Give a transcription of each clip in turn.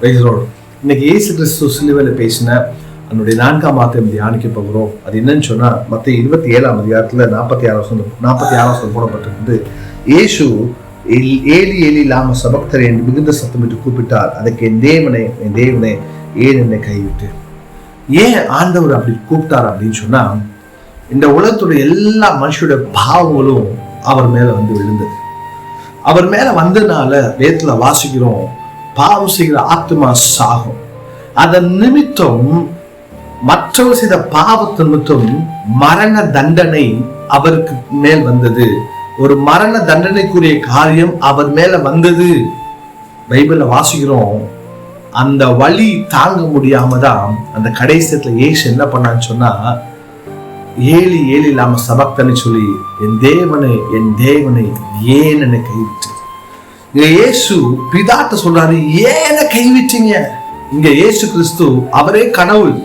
இன்னைக்கு இயேசு கிறிஸ்து சிலுவையில் பேசின அதனுடைய 4ஆம் வார்த்தையை தியானிக்க போகிறோம். அது என்னன்னு சொன்னா மத்திய 27ஆம் அதிகாரத்துல 46 போடப்பட்டிருந்து, இயேசு ஏலி ஏலி லாம சபக்தரே என்று மிகுந்த சத்தமிட்டு கூப்பிட்டார். அதுக்கு என் தேவனே ஏன் என்னை கைவிட்டு. ஏன் ஆண்டவர் அப்படி கூப்பிட்டார் அப்படின்னு சொன்னா, இந்த உலகத்துடைய எல்லா மனுஷனுடைய பாவங்களும் அவர் மேல விழுந்தது. அவர் மேல வந்ததுனால வேதத்துல வாசிக்கிறோம், பாவம் செய்கிற ஆத்மா சாகும். அதன் நிமித்தம் மற்றவர் செய்த பாவத்து நிமித்தம் மரண தண்டனை அவருக்கு மேல் வந்தது. ஒரு மரண தண்டனைக்குரிய காரியம் அவர் மேல வந்தது. பைபிள்ல வாசிக்கிறோம், அந்த வலி தாங்க முடியாம தான் அந்த கடைசியத்துல இயேசு என்ன பண்ணான்னு சொன்னா, ஏலி ஏலி லாம சபக்தன்னு சொல்லி, என் தேவனை ஏன் என்னை கைவிட்டு. இங்க இயேசு பிதாட்ட சொல்றாரு, ஏன் கைவிட்டீங்க. இங்க இயேசு கிறிஸ்து அவரே கடவுள்.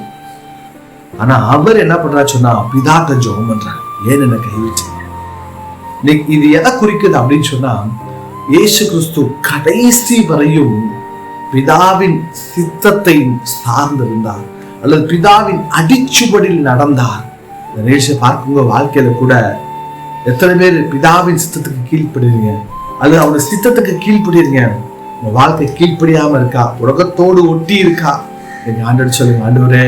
ஆனா அவர் என்ன பண்றாரு சொன்னா, பிதாட்ட ஜெபம் பண்றாரு, ஏன் என்னை கைவிட்டீங்க. இது எதை குறிக்குது அப்படின்னு சொன்னா, இயேசு கிறிஸ்து கடைசி வரையும் பிதாவின் சித்தத்தை சார்ந்திருந்தார், அல்லது பிதாவின் அடிச்சுபடியில் நடந்தார். இந்த நிகழ்ச்சியை பார்க்குங்க, வாழ்க்கையில கூட எத்தனை பேர் பிதாவின் சித்தத்துக்கு கீழ்ப்படுறீங்க, அது அவருடைய சித்தத்துக்கு கீழ்ப்படுறீங்க. உங்க வாழ்க்கை கீழ்ப்படியாம இருக்கா, உலகத்தோடு ஒட்டி இருக்கா? நீங்க ஆண்டவர் சொல்லுங்க, ஆண்டவரே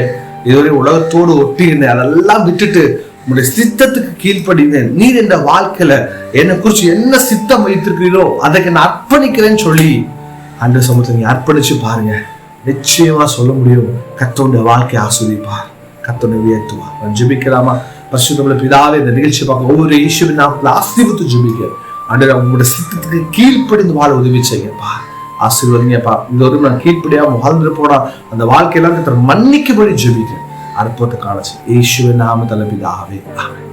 இதுவரை உலகத்தோடு ஒட்டி இருந்தேன், அதெல்லாம் விட்டுட்டு உங்களுடைய சித்தத்துக்கு கீழ்ப்படிந்தேன். நீர் என்ற வாழ்க்கையில என்னை குறிச்சு என்ன சித்தம் வைத்திருக்கிறீரோ அதுக்கு நான் அர்ப்பணிக்கிறேன்னு சொல்லி ஆண்டவர் சமூகத்தை நீங்க அர்ப்பணிச்சு பாருங்க. நிச்சயமா சொல்ல முடியும், கர்த்தருடைய வாழ்க்கையை ஆஸ்வதிப்பார், கர்த்தரை உயர்த்துவார். நான் ஜெபிக்கலாமா? பரிசுத்தமுள்ள பிதாவே, இந்த நிகழ்ச்சி பார்க்க ஒவ்வொரு இயேசுவின் நாமத்தில் ஆசீர்வதித்து ஜெபிக்க. ஆண்டவர் உங்களுடைய சித்தத்துக்கு கீழ்ப்படிந்து வாழ உதவி செய்யப்பா, ஆசீர்வதிங்கப்பா. இது ஒரு நான் கீழ்ப்படியாம வாழ்ந்துட்டு போனா அந்த வாழ்க்கையெல்லாம் மன்னிக்கும்படி ஜெபிக்க அற்புதத்தை காணச்சு. இயேசுவின் நாமத்தில் பிதாவே, ஆமென்.